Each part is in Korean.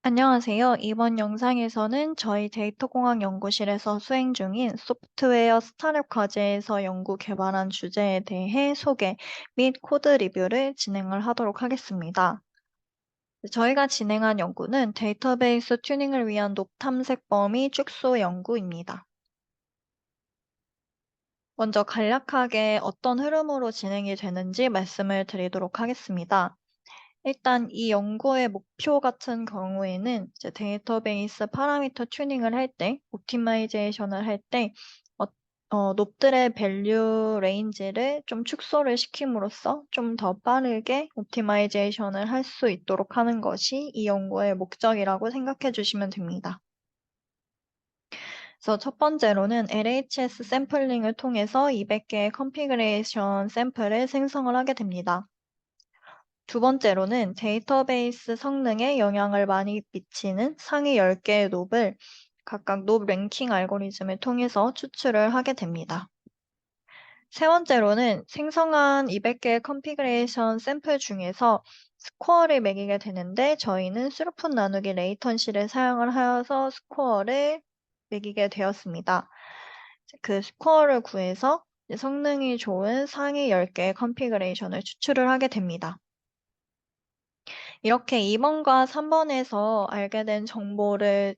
안녕하세요. 이번 영상에서는 저희 데이터공학 연구실에서 수행 중인 소프트웨어 스타트업 과제에서 연구 개발한 주제에 대해 소개 및 코드 리뷰를 진행을 하도록 하겠습니다. 저희가 진행한 연구는 데이터베이스 튜닝을 위한 높 탐색 범위 축소 연구입니다. 먼저 간략하게 어떤 흐름으로 진행이 되는지 말씀을 드리도록 하겠습니다. 일단 이 연구의 목표 같은 경우에는 이제 데이터베이스 파라미터 튜닝을 할 때, 옵티마이제이션을 할 때, 롭들의 밸류 레인지를 좀 축소를 시킴으로써 좀 더 빠르게 옵티마이제이션을 할 수 있도록 하는 것이 이 연구의 목적이라고 생각해 주시면 됩니다. 그래서 첫 번째로는 LHS 샘플링을 통해서 200개의 컨피그레이션 샘플을 생성을 하게 됩니다. 두 번째로는 데이터베이스 성능에 영향을 많이 미치는 상위 10개의 롭을 각각 롭 랭킹 알고리즘을 통해서 추출을 하게 됩니다. 세 번째로는 생성한 200개의 컨피그레이션 샘플 중에서 스코어를 매기게 되는데 저희는 스루풋 나누기 레이턴시를 사용을 하여서 스코어를 매기게 되었습니다. 그 스코어를 구해서 성능이 좋은 상위 10개의 컨피그레이션을 추출을 하게 됩니다. 이렇게 2번과 3번에서 알게 된 정보를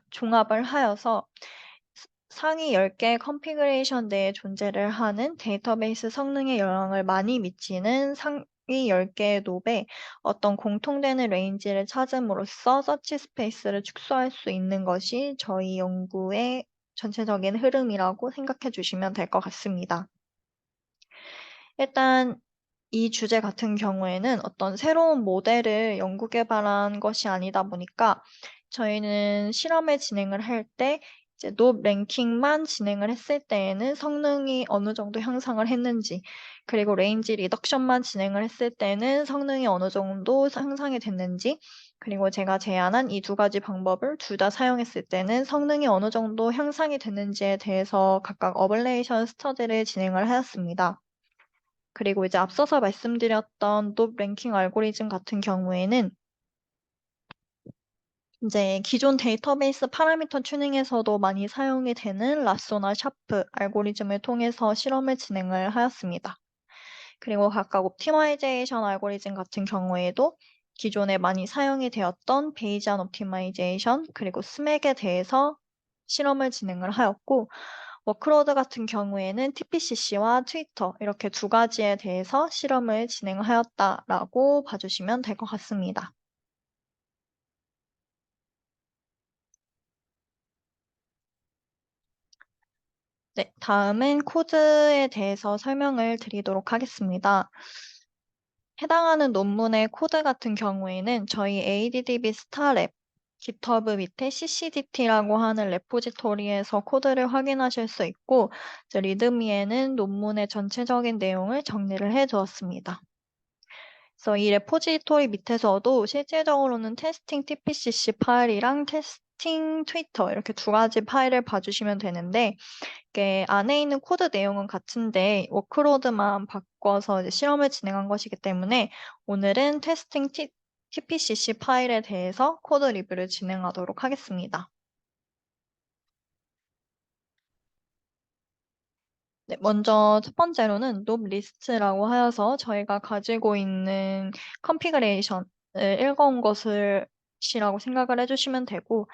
종합을 하여서 상위 10개 컨피그레이션 내에 존재를 하는 데이터베이스 성능에 영향을 많이 미치는 상위 10개의 롭에 어떤 공통되는 레인지를 찾음으로써 서치 스페이스를 축소할 수 있는 것이 저희 연구의 전체적인 흐름이라고 생각해 주시면 될 것 같습니다. 일단 이 주제 같은 경우에는 어떤 새로운 모델을 연구 개발한 것이 아니다 보니까 저희는 실험을 진행을 할 때 이제 높 랭킹만 진행을 했을 때에는 성능이 어느 정도 향상을 했는지, 그리고 레인지 리덕션만 진행을 했을 때는 성능이 어느 정도 향상이 됐는지, 그리고 제가 제안한 이 두 가지 방법을 둘 다 사용했을 때는 성능이 어느 정도 향상이 됐는지에 대해서 각각 어블레이션 스터디를 진행을 하였습니다. 그리고 이제 앞서서 말씀드렸던 높 랭킹 알고리즘 같은 경우에는 이제 기존 데이터베이스 파라미터 튜닝에서도 많이 사용이 되는 라쏘나 샤프 알고리즘을 통해서 실험을 진행을 하였습니다. 그리고 각각 옵티마이제이션 알고리즘 같은 경우에도 기존에 많이 사용이 되었던 베이지안 옵티마이제이션 그리고 스맥에 대해서 실험을 진행을 하였고, 워크로드 같은 경우에는 TPCC와 트위터 이렇게 두 가지에 대해서 실험을 진행하였다라고 봐주시면 될 것 같습니다. 네, 다음은 코드에 대해서 설명을 드리도록 하겠습니다. 해당하는 논문의 코드 같은 경우에는 저희 ADDB 스타랩 GitHub 밑에 CCDT라고 하는 레포지토리에서 코드를 확인하실 수 있고, 이제 리드미에는 논문의 전체적인 내용을 정리를 해 두었습니다. 그래서 이 레포지토리 밑에서도 실질적으로는 테스팅 TPCC 파일이랑 테스팅 트위터 이렇게 두 가지 파일을 봐주시면 되는데, 이게 안에 있는 코드 내용은 같은데 워크로드만 바꿔서 이제 실험을 진행한 것이기 때문에 오늘은 테스팅 TPCC 파일에 대해서 코드 리뷰를 진행하도록 하겠습니다. 네, 먼저 첫 번째로는 높 리스트라고 하여서 저희가 가지고 있는 컨피그레이션을 읽어온 것이라고 생각을 해주시면 되고,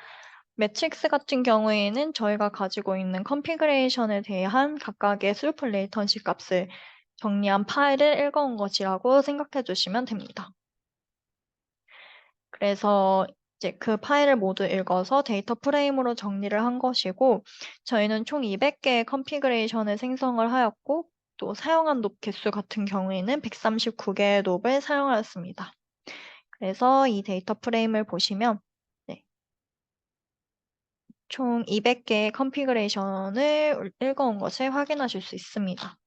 매트릭스 같은 경우에는 저희가 가지고 있는 컨피그레이션에 대한 각각의 스루풋 레이턴시 값을 정리한 파일을 읽어온 것이라고 생각해 주시면 됩니다. 그래서 이제 그 파일을 모두 읽어서 데이터 프레임으로 정리를 한 것이고, 저희는 총 200개의 컨피그레이션을 생성을 하였고, 또 사용한 높 개수 같은 경우에는 139개의 높을 사용하였습니다. 그래서 이 데이터 프레임을 보시면 네, 총 200개의 컨피그레이션을 읽어온 것을 확인하실 수 있습니다.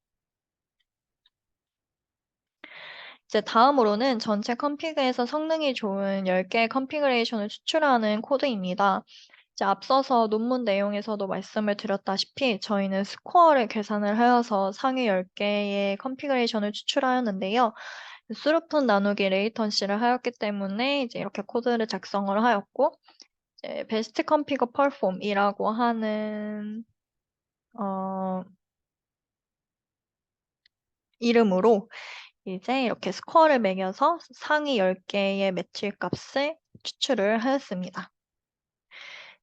이제 다음으로는 전체 컨피그에서 성능이 좋은 10개의 컨피그레이션을 추출하는 코드입니다. 이제 앞서서 논문 내용에서도 말씀을 드렸다시피 저희는 스코어를 계산을 하여서 상위 10개의 컨피그레이션을 추출하였는데요. 스루프 나누기 레이턴시를 하였기 때문에 이제 이렇게 코드를 작성을 하였고, 이제 베스트 컨피그 퍼폼이라고 하는 이름으로 이제 이렇게 스코어를 매겨서 상위 10개의 매치 값을 추출을 하였습니다.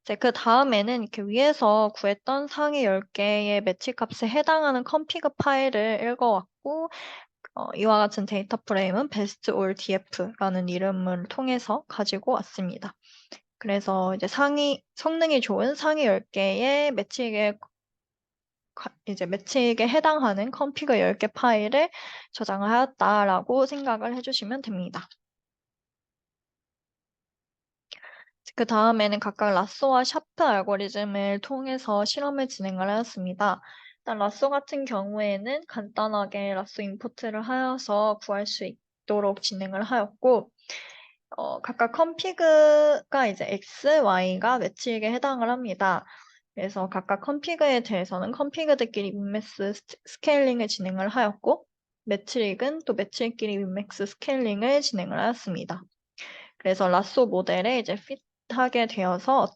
이제 그 다음에는 이렇게 위에서 구했던 상위 10개의 매치 값에 해당하는 컨피그 파일을 읽어왔고, 이와 같은 데이터 프레임은 best or df라는 이름을 통해서 가지고 왔습니다. 그래서 이제 성능이 좋은 상위 10개의 매치액에 해당하는 컨피그 10개 파일을 저장을 하였다라고 생각을 해주시면 됩니다. 그 다음에는 각각 라쏘와 샤프 알고리즘을 통해서 실험을 진행을 하였습니다. 일단 라쏘 같은 경우에는 간단하게 라쏘 임포트를 하여서 구할 수 있도록 진행을 하였고, 각각 컨피그가 이제 X, Y가 매치액에 해당을 합니다. 그래서 각각 컨피그에 대해서는 컨피그들끼리 민맥스 스케일링을 진행을 하였고, 매트릭은 또 매트릭끼리 민맥스 스케일링을 진행을 하였습니다. 그래서 라쏘 모델에 이제 핏하게 되어서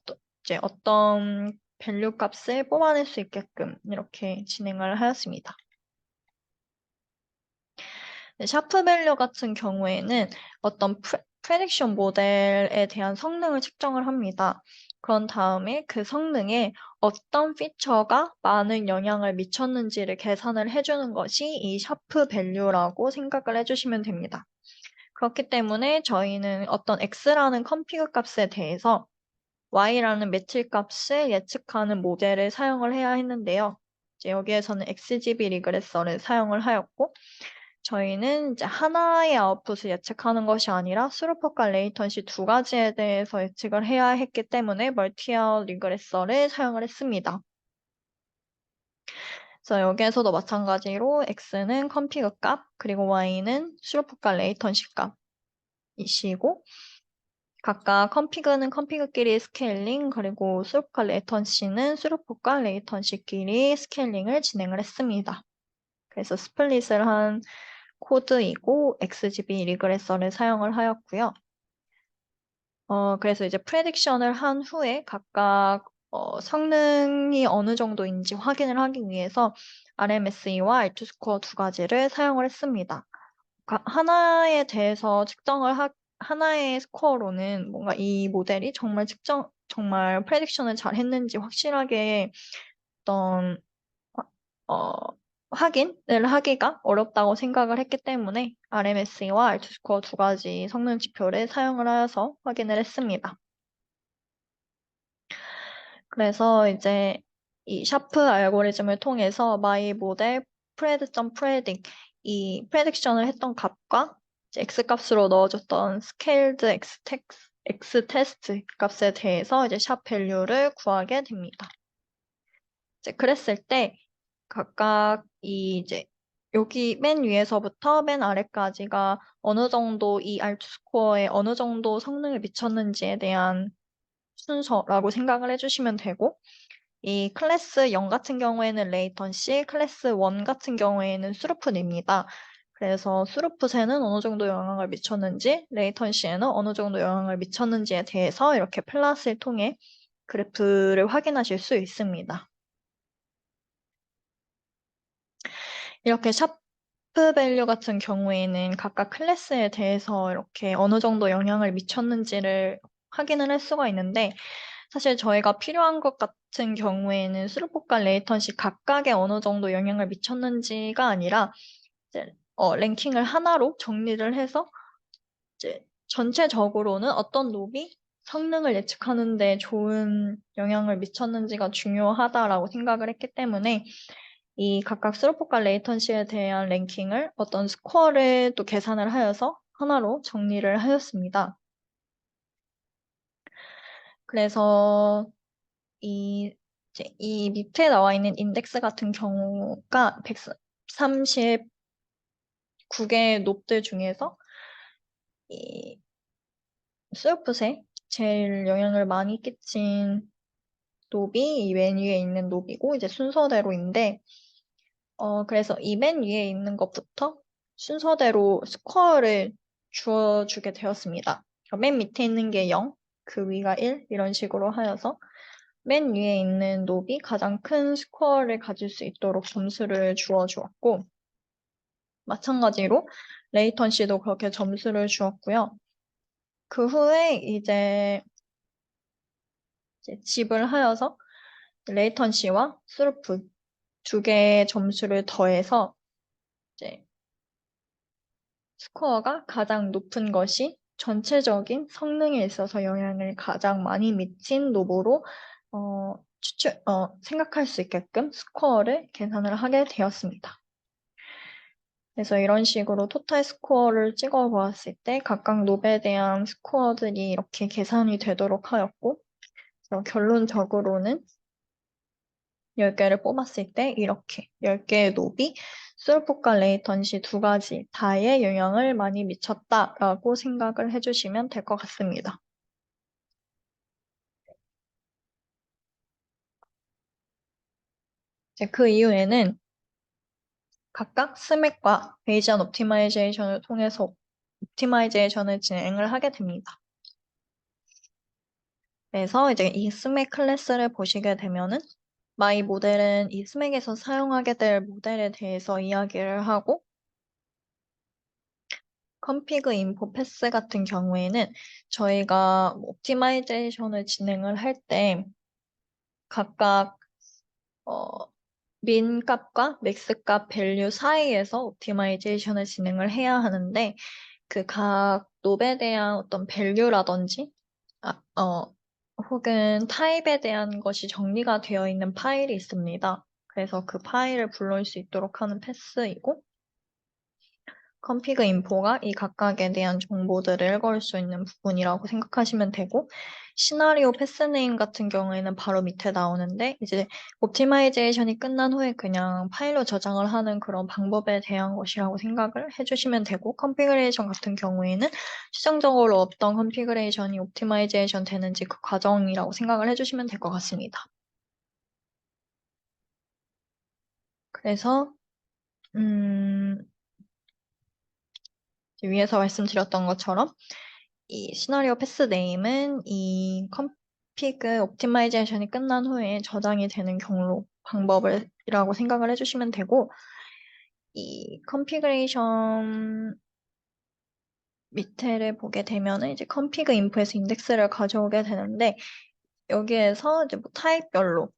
어떤 밸류 값을 뽑아낼 수 있게끔 이렇게 진행을 하였습니다. 샤프 밸류 같은 경우에는 어떤 프레딕션 모델에 대한 성능을 측정을 합니다. 그런 다음에 그 성능에 어떤 피처가 많은 영향을 미쳤는지를 계산을 해주는 것이 이 샤프 밸류라고 생각을 해주시면 됩니다. 그렇기 때문에 저희는 어떤 x라는 컴피그 값에 대해서 y라는 매칠 값을 예측하는 모델을 사용을 해야 했는데요. 이제 여기에서는 XGB 리그레서를 사용을 하였고, 저희는 이제 하나의 아웃풋을 예측하는 것이 아니라 스루퍼과 레이턴시 두 가지에 대해서 예측을 해야 했기 때문에 멀티아웃 리그레서를 사용을 했습니다. 그래서 여기에서도 마찬가지로 x는 컴피그 값, 그리고 y는 스루퍼과 레이턴시 값이시고, 각각 컨피그는 컨피그끼리 스케일링, 그리고 스루퍼과 레이턴시는 스루퍼과 레이턴시끼리 스케일링을 진행을 했습니다. 그래서 스플릿을 한 코드이고 XGB 리그레서를 사용을 하였고요. 그래서 이제 프레딕션을 한 후에 각각 성능이 어느 정도인지 확인을 하기 위해서 RMSE와 R2스코어 두 가지를 사용을 했습니다. 하나에 대해서 하나의 스코어로는 뭔가 이 모델이 정말 프레딕션을 잘 했는지 확실하게 어떤 어, 확인을 하기가 어렵다고 생각을 했기 때문에 RMSE와 R2스코어 두 가지 성능 지표를 사용을 하여서 확인을 했습니다. 그래서 이제 이 샤프 알고리즘을 통해서 my 모델 pred.predict 이 프레딕션을 했던 값과 x 값으로 넣어줬던 scaled x 테스트 값에 대해서 이제 샵 밸류를 구하게 됩니다. 이제 그랬을 때 각각 이제 여기 맨 위에서부터 맨 아래까지가 어느 정도 이 R2 스코어에 어느 정도 성능을 미쳤는지에 대한 순서라고 생각을 해주시면 되고, 이 클래스 0 같은 경우에는 레이턴시, 클래스 1 같은 경우에는 스루풋입니다. 그래서 스루풋에는 어느 정도 영향을 미쳤는지, 레이턴시에는 어느 정도 영향을 미쳤는지에 대해서 이렇게 플롯을 통해 그래프를 확인하실 수 있습니다. 이렇게 샤프 밸류 같은 경우에는 각각 클래스에 대해서 이렇게 어느 정도 영향을 미쳤는지를 확인을 할 수가 있는데, 사실 저희가 필요한 것 같은 경우에는 스루폭과 레이턴시 각각에 어느 정도 영향을 미쳤는지가 아니라 이제 랭킹을 하나로 정리를 해서 이제 전체적으로는 어떤 롭이 성능을 예측하는 데 좋은 영향을 미쳤는지가 중요하다라고 생각을 했기 때문에 이 각각 스루폭과 레이턴시에 대한 랭킹을 어떤 스코어를 또 계산을 하여서 하나로 정리를 하였습니다. 그래서 이 밑에 나와 있는 인덱스 같은 경우가 139개의 롭들 중에서 이 스루풋에 제일 영향을 많이 끼친 롭이 이 맨 위에 있는 롭이고 이제 순서대로인데 그래서 이 맨 위에 있는 것부터 순서대로 스코어를 주어주게 되었습니다. 맨 밑에 있는 게 0, 그 위가 1 이런 식으로 하여서 맨 위에 있는 롭이 가장 큰 스코어를 가질 수 있도록 점수를 주어주었고 마찬가지로 레이턴 씨도 그렇게 점수를 주었고요. 그 후에 이제 집을 하여서 레이턴 씨와 스루프 두 개의 점수를 더해서 이제 스코어가 가장 높은 것이 전체적인 성능에 있어서 영향을 가장 많이 미친 노브로 생각할 수 있게끔 스코어를 계산을 하게 되었습니다. 그래서 이런 식으로 토탈 스코어를 찍어 보았을 때 각각 롭에 대한 스코어들이 이렇게 계산이 되도록 하였고 그래서 결론적으로는 10개를 뽑았을 때 이렇게 10개의 롭이 솔포과 레이턴시 두 가지 다에 영향을 많이 미쳤다라고 생각을 해주시면 될 것 같습니다. 이제 그 이후에는 각각 스맥과 베이지안 옵티마이제이션을 통해서 옵티마이제이션을 진행을 하게 됩니다. 그래서 이제 이 스맥 클래스를 보시게 되면은 마이 모델은 이 스맥에서 사용하게 될 모델에 대해서 이야기를 하고 컴피그 인포 패스 같은 경우에는 저희가 옵티마이제이션을 진행을 할 때 각각 민 값과 맥스 값 밸류 사이에서 옵티마이제이션을 진행을 해야 하는데 그 각 롭에 대한 어떤 밸류라든지 혹은 타입에 대한 것이 정리가 되어 있는 파일이 있습니다. 그래서 그 파일을 불러올 수 있도록 하는 패스이고 컴피그 인포가 이 각각에 대한 정보들을 읽을 수 있는 부분이라고 생각하시면 되고 시나리오 패스네임 같은 경우에는 바로 밑에 나오는데 이제 옵티마이제이션이 끝난 후에 그냥 파일로 저장을 하는 그런 방법에 대한 것이라고 생각을 해주시면 되고 컨피그레이션 같은 경우에는 최종적으로 어떤 컨피그레이션이 옵티마이제이션 되는지 그 과정이라고 생각을 해주시면 될 것 같습니다. 그래서 위에서 말씀드렸던 것처럼 이 시나리오 패스 네임은 이 컴피그 옵티마이제이션이 끝난 후에 저장이 되는 경로 방법이라고 생각을 해주시면 되고 이 컨피그레이션 밑에를 보게 되면은 이제 컨피그 인포에서 인덱스를 가져오게 되는데 여기에서 이제 뭐 타입별로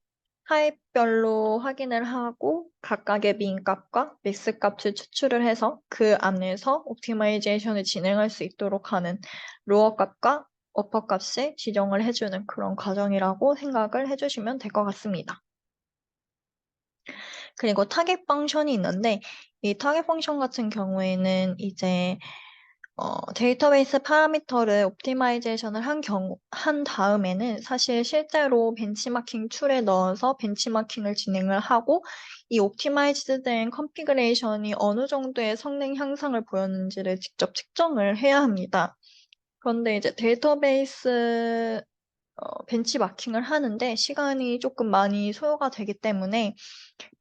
확인을 하고 각각의 민 값과 맥스 값을 추출을 해서 그 안에서 옵티마이제이션을 진행할 수 있도록 하는 로어 값과 어퍼 값을 지정을 해주는 그런 과정이라고 생각을 해주시면 될 것 같습니다. 그리고 타겟 펑션이 있는데 이 타겟 펑션 같은 경우에는 이제 데이터베이스 파라미터를 옵티마이제이션을 한 다음에는 사실 실제로 벤치마킹 툴에 넣어서 벤치마킹을 진행을 하고 이 옵티마이즈된 컨피그레이션이 어느 정도의 성능 향상을 보였는지를 직접 측정을 해야 합니다. 그런데 이제 데이터베이스 벤치마킹을 하는데 시간이 조금 많이 소요가 되기 때문에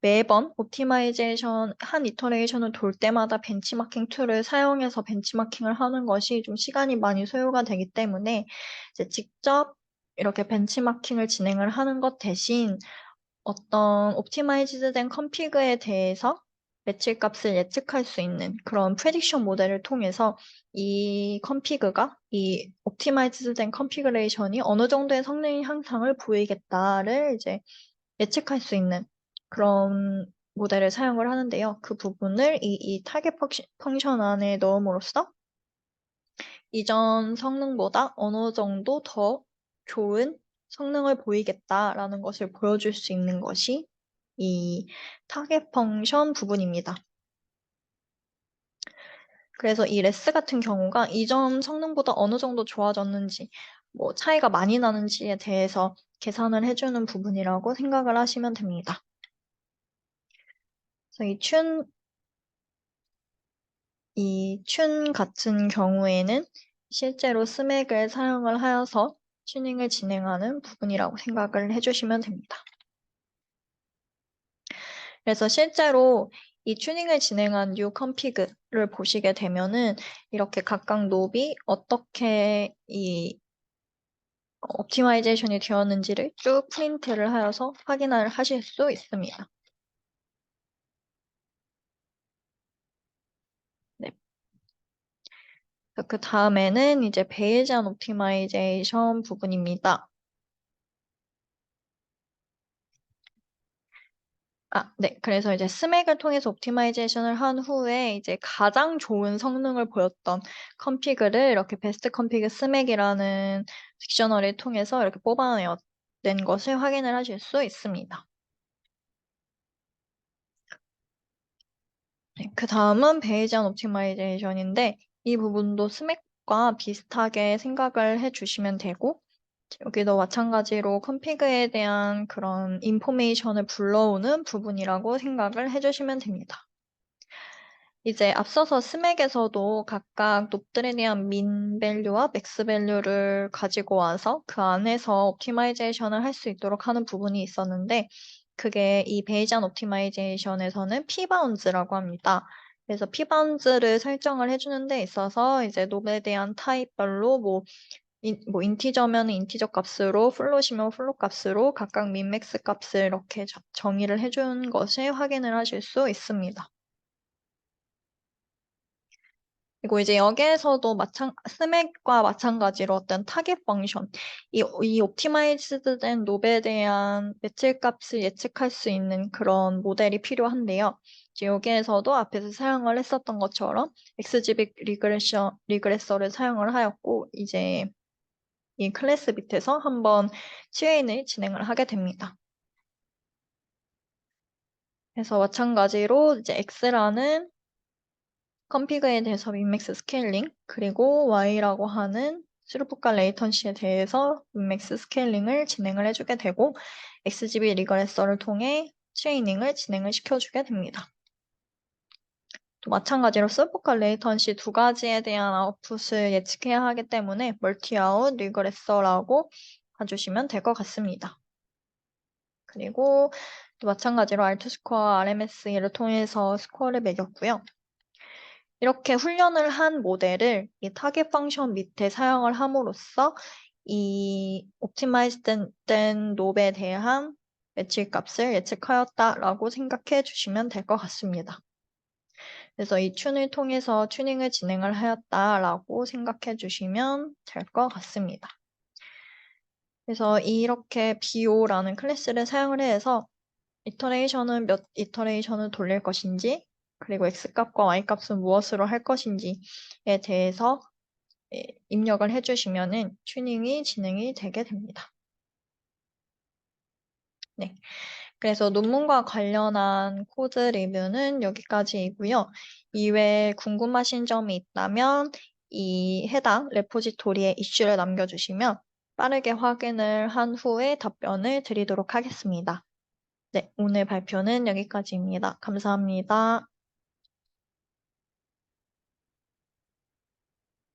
매번 옵티마이제이션 한 이터레이션을 돌 때마다 벤치마킹 툴을 사용해서 benchmarking을 하는 것이 좀 시간이 많이 소요가 되기 때문에 이제 직접 이렇게 벤치마킹을 진행을 하는 것 대신 어떤 옵티마이즈된 컨피그에 대해서 매칠 값을 예측할 수 있는 그런 프레딕션 모델을 통해서 이 컨피그가 이 옵티마이즈된 컨피그레이션이 어느 정도의 성능 향상을 보이겠다를 이제 예측할 수 있는 그런 모델을 사용을 하는데요. 그 부분을 이 타겟 펑션 안에 넣음으로써 이전 성능보다 어느 정도 더 좋은 성능을 보이겠다라는 것을 보여줄 수 있는 것이 이 타겟 펑션 부분입니다. 그래서 이 레스 같은 경우가 이전 성능보다 어느 정도 좋아졌는지, 뭐 차이가 많이 나는지에 대해서 계산을 해주는 부분이라고 생각을 하시면 됩니다. 그래서 이 튠 같은 경우에는 실제로 스맥을 사용을 하여서 튜닝을 진행하는 부분이라고 생각을 해주시면 됩니다. 그래서 실제로 이 튜닝을 진행한 new config를 보시게 되면은 이렇게 각각 놈이 어떻게 이 옵티마이제이션이 되었는지를 쭉 프린트를 하여서 확인을 하실 수 있습니다. 네. 그 다음에는 이제 베이지안 옵티마이제이션 부분입니다. 네. 그래서 이제 스맥을 통해서 옵티마이제이션을 한 후에 이제 가장 좋은 성능을 보였던 컴피그를 이렇게 베스트 컴피그 스맥이라는 딕셔너리를 통해서 이렇게 뽑아낸 것을 확인을 하실 수 있습니다. 네, 그 다음은 베이지안 옵티마이제이션인데 이 부분도 스맥과 비슷하게 생각을 해주시면 되고 여기도 마찬가지로 컴피그에 대한 그런 인포메이션을 불러오는 부분이라고 생각을 해주시면 됩니다. 이제 앞서서 스맥에서도 각각 롭들에 대한 민 밸류와 맥스 밸류를 가지고 와서 그 안에서 옵티마이제이션을 할 수 있도록 하는 부분이 있었는데 그게 이 베이지안 옵티마이제이션에서는 P-bounds라고 합니다. 그래서 P-bounds를 설정을 해주는 데 있어서 이제 롭에 대한 타입별로 인티저면 인티저 값으로, 플롯이면 플롯 값으로 각각 민, 맥스 값을 이렇게 정의를 해준 것을 확인을 하실 수 있습니다. 그리고 이제 여기에서도 스맥과 마찬가지로 어떤 타겟 펑션, 이 옵티마이즈드 된 롭에 대한 매칠값을 예측할 수 있는 그런 모델이 필요한데요. 이제 여기에서도 앞에서 사용을 했었던 것처럼 XGB 리그레서를 사용을 하였고, 이제 이 클래스 밑에서 한번 트레인을 진행을 하게 됩니다. 그래서 마찬가지로 이제 X라는 컴피그에 대해서 민맥스 스케일링, 그리고 Y라고 하는 스루풋과 레이턴시에 대해서 민맥스 스케일링을 진행을 해주게 되고 XGB 리그레서를 통해 트레이닝을 진행을 시켜주게 됩니다. 또 마찬가지로 스루풋과 레이턴시 두 가지에 대한 아웃풋을 예측해야 하기 때문에 멀티아웃 리그레서라고 봐주시면 될 것 같습니다. 그리고 또 마찬가지로 R2 스코어, RMS를 통해서 스코어를 매겼고요. 이렇게 훈련을 한 모델을 이 타겟 펑션 밑에 사용을 함으로써 이 옵티마이즈 된 롭에 대한 매칠 값을 예측하였다라고 생각해 주시면 될 것 같습니다. 그래서 이 튠을 통해서 튜닝을 진행을 하였다라고 생각해 주시면 될 것 같습니다. 그래서 이렇게 BO라는 클래스를 사용을 해서 이터레이션은 몇 이터레이션을 돌릴 것인지 그리고 X값과 Y값은 무엇으로 할 것인지에 대해서 입력을 해주시면 튜닝이 진행이 되게 됩니다. 네. 그래서 논문과 관련한 코드 리뷰는 여기까지이고요. 이외에 궁금하신 점이 있다면 이 해당 레포지토리에 이슈를 남겨주시면 빠르게 확인을 한 후에 답변을 드리도록 하겠습니다. 네, 오늘 발표는 여기까지입니다. 감사합니다.